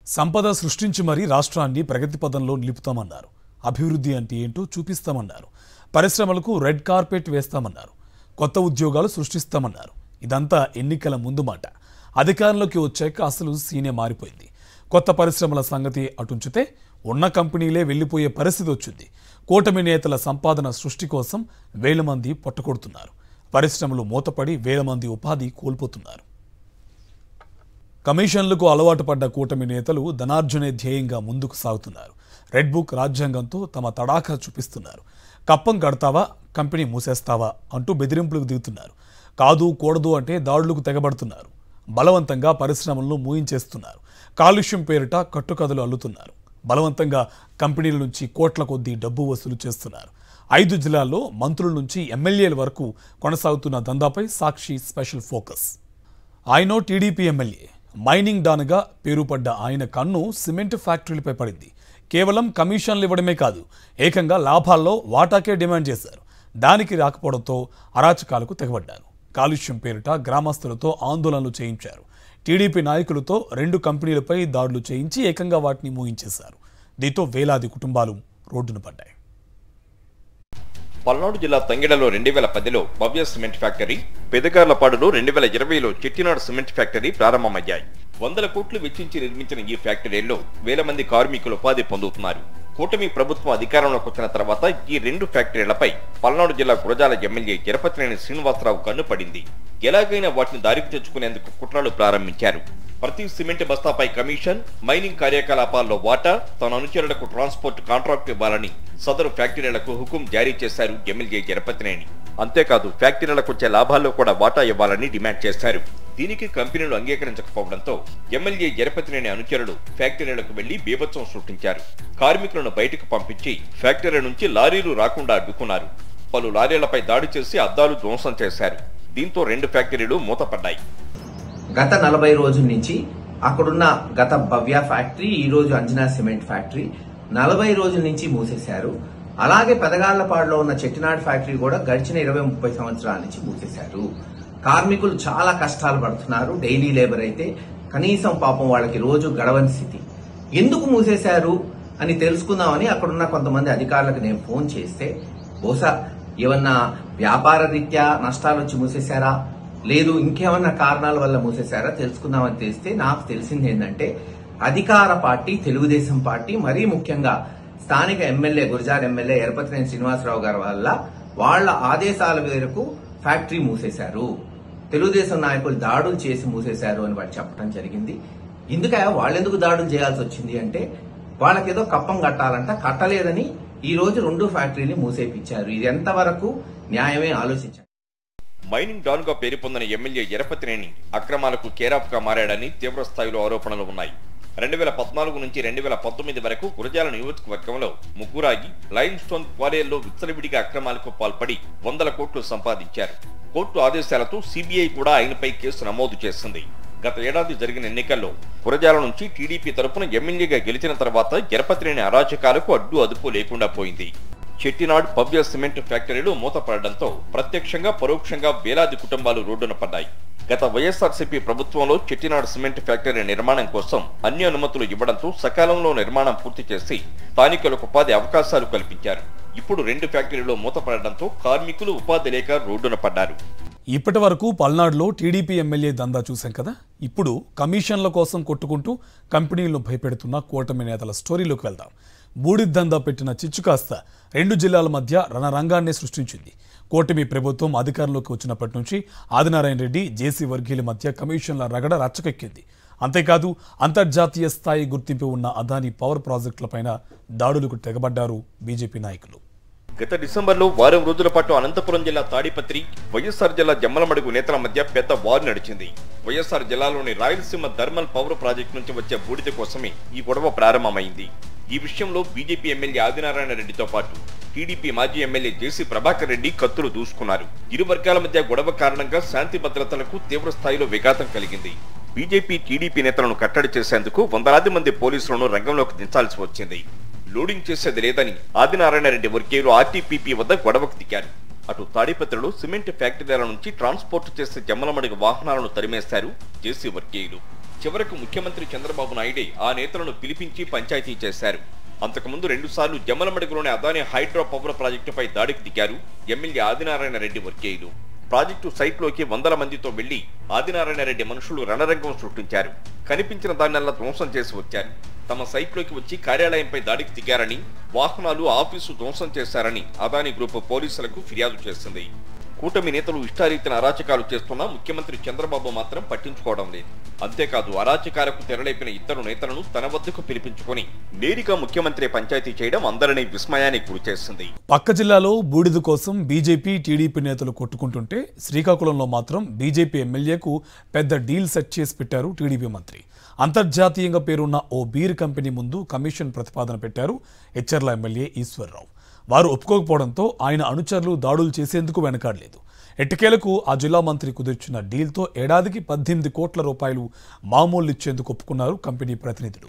సంపద సృష్టించి మరీ రాష్ట్రాన్ని ప్రగతి పదంలో నిలుపుతామన్నారు. అభివృద్ధి అంటే ఏంటో చూపిస్తామన్నారు. పరిశ్రమలకు రెడ్ కార్పెట్ వేస్తామన్నారు. కొత్త ఉద్యోగాలు సృష్టిస్తామన్నారు. ఇదంతా ఎన్నికల ముందు మాట. అధికారంలోకి వచ్చాక అసలు సీనే మారిపోయింది. కొత్త పరిశ్రమల సంగతి అటుంచితే ఉన్న కంపెనీలే వెళ్లిపోయే పరిస్థితి వచ్చింది. కూటమి నేతల సంపాదన సృష్టి కోసం వేల మంది పొట్టకొడుతున్నారు. పరిశ్రమలు మూతపడి వేల మంది ఉపాధి కోల్పోతున్నారు. కమిషన్లకు అలవాటు పడ్డ కూటమి నేతలు ధనార్జనే ధ్యేయంగా ముందుకు సాగుతున్నారు. రెడ్ బుక్ రాజ్యాంగంతో తమ తడాఖా చూపిస్తున్నారు. కప్పం కడతావా, కంపెనీ మూసేస్తావా అంటూ బెదిరింపులకు దిగుతున్నారు. కాదు కూడదు అంటే దాడులకు తెగబడుతున్నారు. బలవంతంగా పరిశ్రమలను మూయించేస్తున్నారు. కాలుష్యం పేరిట కట్టుకథలు అల్లుతున్నారు. బలవంతంగా కంపెనీల నుంచి కోట్ల కొద్దీ డబ్బు వసూలు చేస్తున్నారు. 5 జిల్లాల్లో మంత్రుల నుంచి ఎమ్మెల్యేల వరకు కొనసాగుతున్న దందాపై సాక్షి స్పెషల్ ఫోకస్. ఆయన టీడీపీ ఎమ్మెల్యే, మైనింగ్ డాన్గా పేరుపడ్డ ఆయన కన్ను సిమెంట్ ఫ్యాక్టరీలపై పడింది. కేవలం కమిషన్లు ఇవ్వడమే కాదు, ఏకంగా లాభాల్లో వాటాకే డిమాండ్ చేశారు. దానికి రాకపోవడంతో అరాచకాలకు తెగబడ్డారు. కాలుష్యం పేరిట గ్రామస్తులతో ఆందోళనలు చేయించారు. టీడీపీ నాయకులతో 2 కంపెనీలపై దాడులు చేయించి ఏకంగా వాటిని మూయించేశారు. దీంతో వేలాది కుటుంబాలు రోడ్డున పడ్డాయి. పల్నాడు జిల్లా తంగెడలో 2010లో భవ్య సిమెంట్ ఫ్యాక్టరీ, పెదగార్లపాడులో 2020లో చెట్టినాడు సిమెంట్ ఫ్యాక్టరీ ప్రారంభమయ్యాయి. 100 కోట్లు వెచ్చించి నిర్మించిన ఈ ఫ్యాక్టరీల్లో వేల మంది కార్మికులు ఉపాధి పొందుతున్నారు. కూటమి ప్రభుత్వం అధికారంలోకి వచ్చిన తర్వాత ఈ 2 ఫ్యాక్టరీలపై పల్నాడు జిల్లా గురజాల ఎమ్మెల్యే ఎరపతినేని శ్రీనివాసరావు కన్ను పడింది. ఎలాగైనా వాటిని దారికి తెచ్చుకునేందుకు కుట్రలు ప్రారంభించారు. ప్రతి సిమెంట్ బస్తాపై కమిషన్, మైనింగ్ కార్యకలాపాల్లో వాటా, తన అనుచరులకు ట్రాన్స్పోర్ట్ కాంట్రాక్ట్ ఇవ్వాలని సదరు ఫ్యాక్టరీలకు హుకుం జారీ చేశారు ఎమ్మెల్యే ఎరపతినేని. అంతేకాదు ఫ్యాక్టరీలకు వచ్చే లాభాల్లో కూడా వాటా ఇవ్వాలని డిమాండ్ చేశారు. దీనికి కంపెనీలు అంగీకరించకపోవడంతో ఎమ్మెల్యే ఎరపతినేని అనుచరులు ఫ్యాక్టరీలకు వెళ్లి బీభత్సం సృష్టించారు. కార్మికులను బయటకు పంపించి ఫ్యాక్టరీ నుంచి లారీలు రాకుండా అడ్డుకున్నారు. పలు లారీలపై దాడి చేసి అద్దాలు ధ్వంసం చేశారు. దీంతో 2 ఫ్యాక్టరీలు మూతపడ్డాయి. గత 40 రోజుల నుంచి అక్కడున్న గత భవ్య ఫ్యాక్టరీ, ఈ రోజు అంజనా సిమెంట్ ఫ్యాక్టరీ 40 రోజుల నుంచి మూసేశారు. అలాగే పెదగాళ్లపాడులో ఉన్న చెట్టినాడు ఫ్యాక్టరీ కూడా గడిచిన 20-30 సంవత్సరాల నుంచి మూసేశారు. కార్మికులు చాలా కష్టాలు పడుతున్నారు. డైలీ లేబర్ అయితే కనీసం పాపం వాళ్ళకి రోజు గడవని స్థితి. ఎందుకు మూసేశారు అని తెలుసుకుందామని అక్కడున్న కొంతమంది అధికారులకు నేను ఫోన్ చేస్తే, బహుశా ఏమన్నా వ్యాపార రీత్యా నష్టాలు వచ్చి మూసేశారా, లేదు ఇంకేమన్నా కారణాల వల్ల మూసేశారా తెలుసుకుందామని తెలిస్తే నాకు తెలిసింది ఏంటంటే, అధికార పార్టీ తెలుగుదేశం పార్టీ, మరీ ముఖ్యంగా స్థానిక ఎమ్మెల్యే గురజాల ఎమ్మెల్యే ఎరపతినేని శ్రీనివాసరావు గారి వల్ల వాళ్ల ఆదేశాల మేరకు ఫ్యాక్టరీ మూసేశారు. తెలుగుదేశం నాయకులు దాడులు చేసి మూసేశారు అని వాళ్ళు చెప్పడం జరిగింది. వాళ్ళెందుకు దాడులు చేయాల్సి వచ్చింది అంటే, వాళ్ళకేదో కప్పం కట్టాలంట, కట్టలేదని ఈ రోజు 2 ఫ్యాక్టరీని మూసేపించారు. ఇది ఎంతవరకు న్యాయమే ఆలోచించారు. మైనింగ్ డాన్ గా పేరు పొందిన ఎమ్మెల్యే ఎరపతినేని అక్రమాలకు కేరాఫ్ గా మారాడని తీవ్ర స్థాయిలో ఆరోపణలు ఉన్నాయి. 2014 నుంచి 2019 వరకు గురజాల నియోజకవర్గంలో ముగ్గురాగి, లైమ్ స్టోన్ క్వారీల్లో విచ్చలవిడిగా అక్రమాలకు పాల్పడి 100 కోట్లు సంపాదించారు. కోర్టు ఆదేశాలతో సిబిఐ కూడా ఆయనపై కేసు నమోదు చేసింది. గత ఏడాది జరిగిన ఎన్నికల్లో గురజాల నుంచి టీడీపీ తరపున ఎమ్మెల్యేగా గెలిచిన తర్వాత ఎరపతినేని అరాచకాలకు అడ్డు అదుపు లేకుండా పోయింది. చెట్టినాడు భవ్య సిమెంట్ ఫ్యాక్టరీలు మూతపడడంతో ప్రత్యక్షంగా పరోక్షంగా వేలాది కుటుంబాలు రోడ్డున పడ్డాయి. గత వైఎస్ఆర్సీపీ ప్రభుత్వంలో చెట్టినాడు సిమెంట్ ఫ్యాక్టరీ నిర్మాణం కోసం అన్ని అనుమతులు ఇవ్వడంతో సకాలంలో నిర్మాణం పూర్తి చేసి స్థానికులకు ఉపాధి అవకాశాలు కల్పించారు. ఇప్పుడు 2 ఫ్యాక్టరీలు మూతపడడంతో కార్మికులు ఉపాధి లేక రోడ్డున పడ్డారు. ఇప్పటి వరకు పల్నాడులో టీడీపీ ఎమ్మెల్యే దందా చూశాం కదా. ఇప్పుడు కమిషన్ల కోసం కొట్టుకుంటూ కంపెనీలను భయపెడుతున్న కూటమి నేతల స్టోరీలోకి వెళ్దాం. బూడిద్దందా పెట్టిన చిచ్చు కాస్త 2 జిల్లాల మధ్య రణరంగాన్నే సృష్టించింది. కూటమి ప్రభుత్వం అధికారంలోకి వచ్చినప్పటి నుంచి ఆదినారాయణ రెడ్డి, జేసీ వర్గీయుల మధ్య కమిషన్ల రగడ రచ్చకెక్కింది. అంతేకాదు అంతర్జాతీయ స్థాయి గుర్తింపు ఉన్న అదానీ పవర్ ప్రాజెక్టులపైన దాడులకు తెగబడ్డారు బీజేపీ నాయకులు. గత డిసెంబర్లో వారం రోజుల పాటు అనంతపురం జిల్లా తాడిపత్రి, వైఎస్ఆర్ జిల్లా జమ్మలమడుగు నేతల మధ్య పెద్ద వారు నడిచింది. వైఎస్ఆర్ జిల్లాలోని రాయలసీమ థర్మల్ పవర్ ప్రాజెక్టు నుంచి వచ్చే బూడిద కోసమే ఈ గొడవ ప్రారంభమైంది. ఈ విషయంలో బీజేపీ ఎమ్మెల్యే ఆదినారాయణ రెడ్డితో పాటు టీడీపీ మాజీ ఎమ్మెల్యే జేసీ ప్రభాకర్ రెడ్డి కత్తులు దూసుకున్నారు. ఇరు వర్గాల మధ్య గొడవ కారణంగా శాంతి భద్రతలకు తీవ్ర స్థాయిలో విఘాతం కలిగింది. బీజేపీ టీడీపీ నేతలను కట్టడి చేసేందుకు వందలాది మంది పోలీసులను రంగంలోకి దించాల్సి వచ్చింది. లోడింగ్ చేసేది లేదని ఆదినారాయణ రెడ్డి వర్గీయులు ఆర్టీపీపీ వద్ద గొడవకు దిగారు. అటు తాడిపత్రిలో సిమెంట్ ఫ్యాక్టరీల నుంచి ట్రాన్స్పోర్ట్ చేసే జమ్మలమడుగు వాహనాలను తరిమేశారు జేసీ వర్గీయులు. చివరకు ముఖ్యమంత్రి చంద్రబాబు నాయుడే ఆ నేతలను పిలిపించి పంచాయతీ చేశారు. అంతకుముందు 2 సార్లు జమ్మలమడుగులోని అదానీ హైడ్రో పవర్ ప్రాజెక్టుపై దాడికి దిగారు ఎమ్మెల్యే ఆదినారాయణ రెడ్డి వర్గీయులు. ప్రాజెక్టు సైట్లోకి 100 మందితో వెళ్లి ఆదినారాయణ రెడ్డి మనుషులు రణరంగం సృష్టించారు. కనిపించిన దాన్నల్లా ధ్వంసం చేసి వచ్చారు. తమ సైట్లోకి వచ్చి కార్యాలయంపై దాడికి దిగారని, వాహనాలు, ఆఫీసు ధ్వంసం చేశారని అదానీ గ్రూప్ పోలీసులకు ఫిర్యాదు చేసింది. కూటమి నేతలు ఇష్టారీతిన అరాచకాలు చేస్తున్నా ముఖ్యమంత్రి చంద్రబాబు మాత్రం పట్టించుకోవడం లేదు. అంతేకాదు అరాచకాలకు తెరలేపిన ఇద్దరు నేతలను తన వద్దకు పిలిపించుకొని నేరుగా ముఖ్యమంత్రి పంచాయతీ చేయడం అందరినీ విస్మయానికి గురిచేసింది. పక్క జిల్లాలో బూడిద కోసం బీజేపీ, టీడీపీ నేతలు కొట్టుకుంటుంటే శ్రీకాకుళంలో మాత్రం బీజేపీ ఎమ్మెల్యేకు పెద్ద డీల్ సెట్ చేసి పెట్టారు టీడీపీ మంత్రి. అంతర్జాతీయంగా పేరున్న ఓ బీర్ కంపెనీ ముందు కమిషన్ ప్రతిపాదన పెట్టారు ఎచ్చర్ల ఎమ్మెల్యే ఈశ్వర్రావు. వారు ఒప్పుకోకపోవడంతో ఆయన అనుచరులు దాడులు చేసేందుకు వెనకాడలేదు. ఎట్టకేలకు ఆ జిల్లా మంత్రి కుదిర్చిన డీల్తో ఏడాదికి 18 కోట్ల రూపాయలు మామూలు ఇచ్చేందుకు ఒప్పుకున్నారు కంపెనీ ప్రతినిధులు.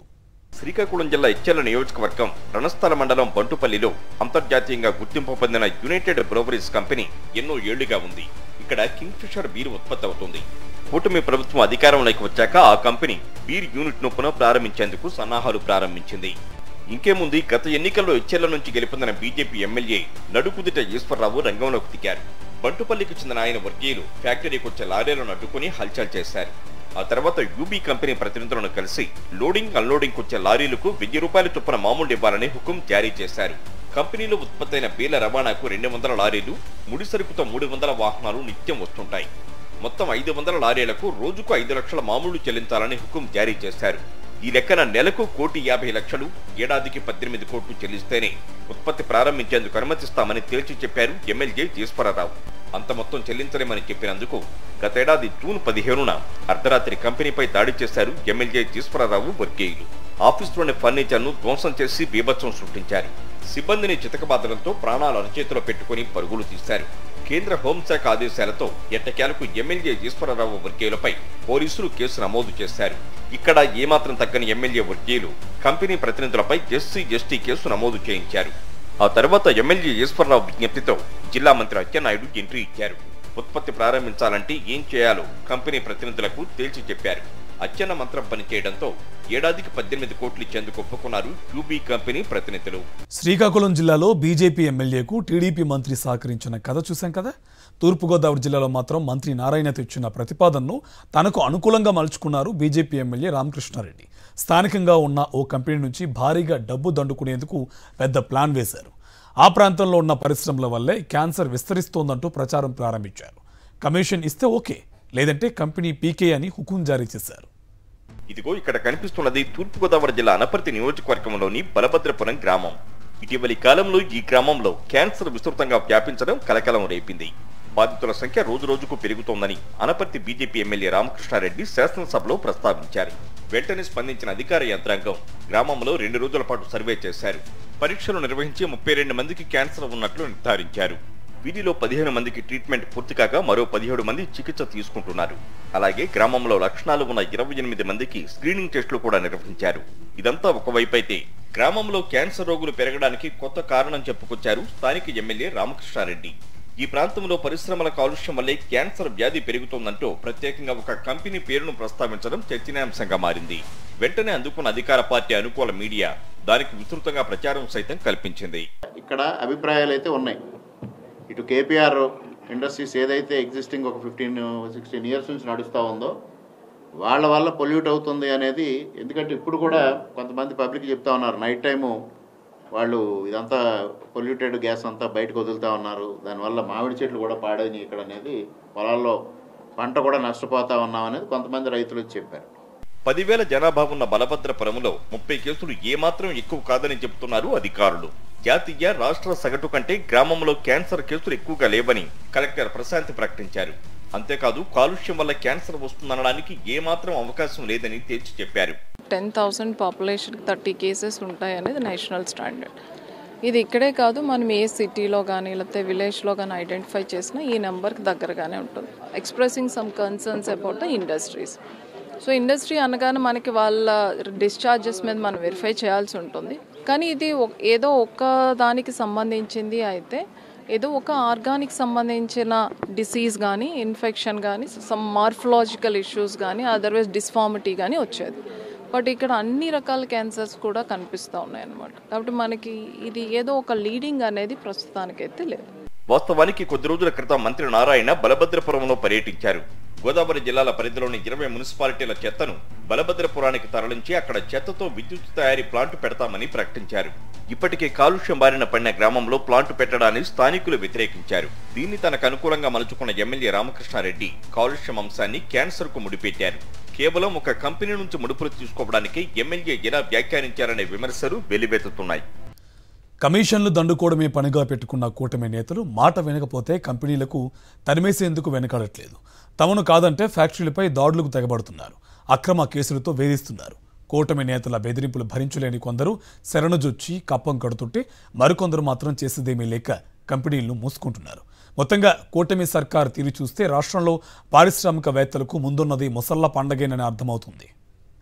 శ్రీకాకుళం జిల్లా ఇచ్చెర్ల నియోజకవర్గం రణస్థల మండలం బంటుపల్లిలో అంతర్జాతీయంగా గుర్తింపు పొందిన యునైటెడ్ బ్రూవరీస్ కంపెనీ ఎన్నో ఏళ్లుగా ఉంది. ఇక్కడ కింగ్ ఫిషర్ బీర్ ఉత్పత్తి అవుతుంది. కూటమి ప్రభుత్వం అధికారంలోకి వచ్చాక ఆ కంపెనీ బీర్ యూనిట్ ను పునః ప్రారంభించేందుకు సన్నాహాలు ప్రారంభించింది. ఇంకేముంది, గత ఎన్నికల్లో ఇచ్చెర్ల నుంచి గెలుపొందిన బీజేపీ ఎమ్మెల్యే నడుకుదిట ఈశ్వర్రావు రంగంలోకి దిగారు. బంటుపల్లికి చెందిన ఆయన వర్గీయులు ఫ్యాక్టరీకి వచ్చే లారీలను అడ్డుకుని హల్చల్ చేశారు. ఆ తర్వాత యూబీ కంపెనీ ప్రతినిధులను కలిసి లోడింగ్, అన్లోడింగ్ వచ్చే లారీలకు 1000 రూపాయల చొప్పున మామూలు ఇవ్వాలని హుకుం జారీ చేశారు. కంపెనీలో ఉత్పత్తైన బీర్ల రవాణాకు 200 లారీలు, ముడి సరుకుతో 300 వాహనాలు నిత్యం వస్తుంటాయి. మొత్తం 500 లారీలకు రోజుకు 5 లక్షల మామూలు చెల్లించాలని హుకుం జారీ చేశారు. ఈ లెక్కన నెలకు 1,50,00,000, ఏడాదికి 18 కోట్లు చెల్లిస్తేనే ఉత్పత్తి ప్రారంభించేందుకు అనుమతిస్తామని తేల్చి చెప్పారు ఎమ్మెల్యే ఈశ్వరరావు. అంత మొత్తం చెల్లించలేమని చెప్పినందుకు గతేడాది జూన్ 15న అర్ధరాత్రి కంపెనీపై దాడి చేశారు ఎమ్మెల్యే ఈశ్వరరావు వర్గీయులు. ఆఫీసులోని ఫర్నిచర్ను ధ్వంసం చేసి బీభత్సం సృష్టించారు. సిబ్బందిని చితకబాదడంతో ప్రాణాలు అరచేతిలో పెట్టుకుని పరుగులు తీశారు. కేంద్ర హోంశాఖ ఆదేశాలతో ఎట్టకేలకు ఎమ్మెల్యే ఈశ్వరరావు వర్గీయులపై పోలీసులు కేసు నమోదు చేశారు. ఇక్కడ ఏమాత్రం తగ్గని ఎమ్మెల్యే వర్గీయులు కంపెనీ ప్రతినిధులపై ఎస్సీ, ఎస్టీ కేసు నమోదు చేయించారు. ఆ తర్వాత ఎమ్మెల్యే ఈశ్వరరావు విజ్ఞప్తితో జిల్లా మంత్రి అచ్చెన్నాయుడు ఎంట్రీ ఇచ్చారు. ఉత్పత్తి ప్రారంభించాలంటే ఏం చేయాలో కంపెనీ ప్రతినిధులకు తేల్చి చెప్పారు. అచ్చెన్న మంత్రం పనిచేయడంతో ఏడాదికి 18 కోట్లు ఇచ్చేందుకు ఒప్పుకున్నారు యూబీ కంపెనీ ప్రతినిధులు. శ్రీకాకుళం జిల్లాలో బీజేపీ ఎమ్మెల్యేకు టీడీపీ మంత్రి సహకరించిన కథ చూశాం కదా. తూర్పుగోదావరి జిల్లాలో మాత్రం మంత్రి నారాయణ తెచ్చిన ప్రతిపాదనను తనకు అనుకూలంగా మలుచుకున్నారు బీజేపీ ఎమ్మెల్యే రామకృష్ణారెడ్డి. స్థానికంగా ఉన్న ఓ కంపెనీ నుంచి భారీగా డబ్బు దండుకునేందుకు పెద్ద ప్లాన్ వేశారు. ఆ ప్రాంతంలో ఉన్న పరిశ్రమల వల్లే క్యాన్సర్ విస్తరిస్తోందంటూ ప్రచారం ప్రారంభించారు. కమిషన్ ఇస్తే ఓకే, లేదంటే కంపెనీ పీకే అని హుకుం జారీ చేశారు. ఇదిగో ఇక్కడ కనిపిస్తున్నది తూర్పుగోదావరి జిల్లా అనపర్తి నియోజకవర్గంలోని బలభద్రపురం గ్రామం. ఇటీవలి కాలంలో ఈ గ్రామంలో క్యాన్సర్ విస్తృతంగా వ్యాపించడం కలకలం రేపింది. బాధితుల సంఖ్య రోజురోజుకు పెరుగుతోందని అనపర్తి బీజేపీ ఎమ్మెల్యే రామకృష్ణారెడ్డి శాసనసభలో ప్రస్తావించారు. వెంటనే స్పందించిన అధికార యంత్రాంగం గ్రామంలో 2 రోజుల పాటు సర్వే చేశారు. పరీక్షలు నిర్వహించి 32 మందికి క్యాన్సర్ ఉన్నట్లు నిర్ధారించారు. వీటిలో 15 మందికి ట్రీట్మెంట్ పూర్తి కాగా మరో 17 మంది చికిత్స తీసుకుంటున్నారు. అలాగే గ్రామంలో లక్షణాలు ఉన్న 28 మందికి స్క్రీనింగ్ టెస్టులు కూడా నిర్వహించారు. ఇదంతా ఒకవైపు అయితే గ్రామంలో క్యాన్సర్ రోగులు పెరగడానికి కొత్త కారణం చెప్పుకొచ్చారు స్థానిక ఎమ్మెల్యే రామకృష్ణారెడ్డి. ఈ ప్రాంతంలో పరిశ్రమల కాలుష్యం వల్లే క్యాన్సర్ వ్యాధి పెరుగుతోందంటూ ప్రత్యేకంగా ఒక కంపెనీ పేరును ప్రస్తావించడం చర్చనీయాంశంగా మారింది. వెంటనే అందుకున్న అధికార పార్టీ అనుకూల మీడియా దానికి విస్తృతంగా ప్రచారం సైతం కల్పించింది. ఇక్కడ అభిప్రాయాలు అయితే ఉన్నాయి. ఇటు కేపీఆర్ ఇండస్ట్రీస్ ఏదైతే ఎగ్జిస్టింగ్ ఒక 15-16 ఇయర్స్ నుంచి నడుస్తూ ఉందో వాళ్ళ వల్ల పొల్యూట్ అవుతుంది అనేది. ఎందుకంటే ఇప్పుడు కూడా కొంతమంది పబ్లిక్ చెప్తా ఉన్నారు, నైట్ టైము వాళ్ళు ఇదంతా పొల్యూటెడ్ గ్యాస్ అంతా బయటకు వదులుతూ ఉన్నారు, దానివల్ల మామిడి చెట్లు కూడా పాడైనాయి ఇక్కడ అనేది, పొలాల్లో పంట కూడా నష్టపోతా ఉన్నాం అనేది కొంతమంది రైతులు చెప్పారు. 10,000 జనాభా ఉన్న బలభద్రపురంలో 30 కేసులు ఏమాత్రం ఎక్కువ కాదని చెబుతున్నారు అధికారులు. జాతీయ, రాష్ట్ర సగటు కంటే గ్రామంలో క్యాన్సర్ కేసులు ఎక్కువగా లేవని కలెక్టర్ ప్రశాంత్ ప్రకటించారు. అంతేకాదు కాలుష్యం వల్ల క్యాన్సర్ వస్తుందనడానికి ఏమాత్రం అవకాశం లేదని తేల్చి చెప్పారు. 10,000 పాపులేషన్కి 30 కేసెస్ ఉంటాయి అనేది నేషనల్ స్టాండర్డ్. ఇది ఇక్కడే కాదు, మనం ఏ సిటీలో కానీ లేకపోతే విలేజ్లో కానీ ఐడెంటిఫై చేసినా ఈ నెంబర్కి దగ్గరగానే ఉంటుంది. Expressing some concerns about the industries. So industry అనగానే మనకి వాళ్ళ డిశ్చార్జెస్ మీద మనం వెరిఫై చేయాల్సి ఉంటుంది. కానీ ఇది ఏదో ఒక్క దానికి సంబంధించింది అయితే ఏదో ఒక ఆర్గానిక్ సంబంధించిన డిసీజ్ కానీ ఇన్ఫెక్షన్ కానీ సమ్ మార్ఫలాజికల్ ఇష్యూస్ కానీ అదర్వైజ్ డిస్ఫార్మిటీ కానీ వచ్చేది. బట్ ఇక్కడ అన్ని రకాల క్యాన్సర్స్ కూడా కనిపిస్తూ ఉన్నాయి అన్నమాట. కాబట్టి మనకి ఇది ఏదో ఒక లీడింగ్ అనేది ప్రస్తుతానికైతే లేదు. వాస్తవానికి కొద్ది రోజుల క్రితం మంత్రి నారాయణ బలభద్రపురంలో పర్యటించారు. గోదావరి జిల్లాల పరిధిలోని 20 మున్సిపాలిటీల చెత్తను బలభద్రపురానికి తరలించి అక్కడ చెత్తతో విద్యుత్ తయారీ ప్లాంట్ పెడతామని ప్రకటించారు. ఇప్పటికే కాలుష్యం బారిన పడిన గ్రామంలో ప్లాంట్ పెట్టడాన్ని స్థానికులు వ్యతిరేకించారు. దీన్ని తనకు అనుకూలంగా మలుచుకున్న ఎమ్మెల్యే రామకృష్ణారెడ్డి కాలుష్యం అంశాన్ని క్యాన్సర్ కు ముడిపెట్టారు. కేవలం ఒక కంపెనీ నుంచి ముడుపులు తీసుకోవడానికి ఎమ్మెల్యే ఎలా వ్యాఖ్యానించారనే విమర్శలు వెల్లువెత్తుతున్నాయి. కమిషన్లు దండుకోవడమే పనిగా పెట్టుకున్న కూటమి నేతలు మాట వినకపోతే కంపెనీలకు తరిమేసేందుకు వెనకాడట్లేదు. తమను కాదంటే ఫ్యాక్టరీలపై దాడులకు తెగబడుతున్నారు. అక్రమ కేసులతో వేధిస్తున్నారు. కూటమి నేతల బెదిరింపులు భరించలేని కొందరు శరణుజొచ్చి కప్పం కడుతుంటే మరికొందరు మాత్రం చేసేదేమీ లేక కంపెనీలను మూసుకుంటున్నారు. మొత్తంగా కూటమి సర్కారు తీరు చూస్తే రాష్ట్రంలో పారిశ్రామికవేత్తలకు ముందున్నది ముసళ్ల పండగేనని అర్థమవుతుంది.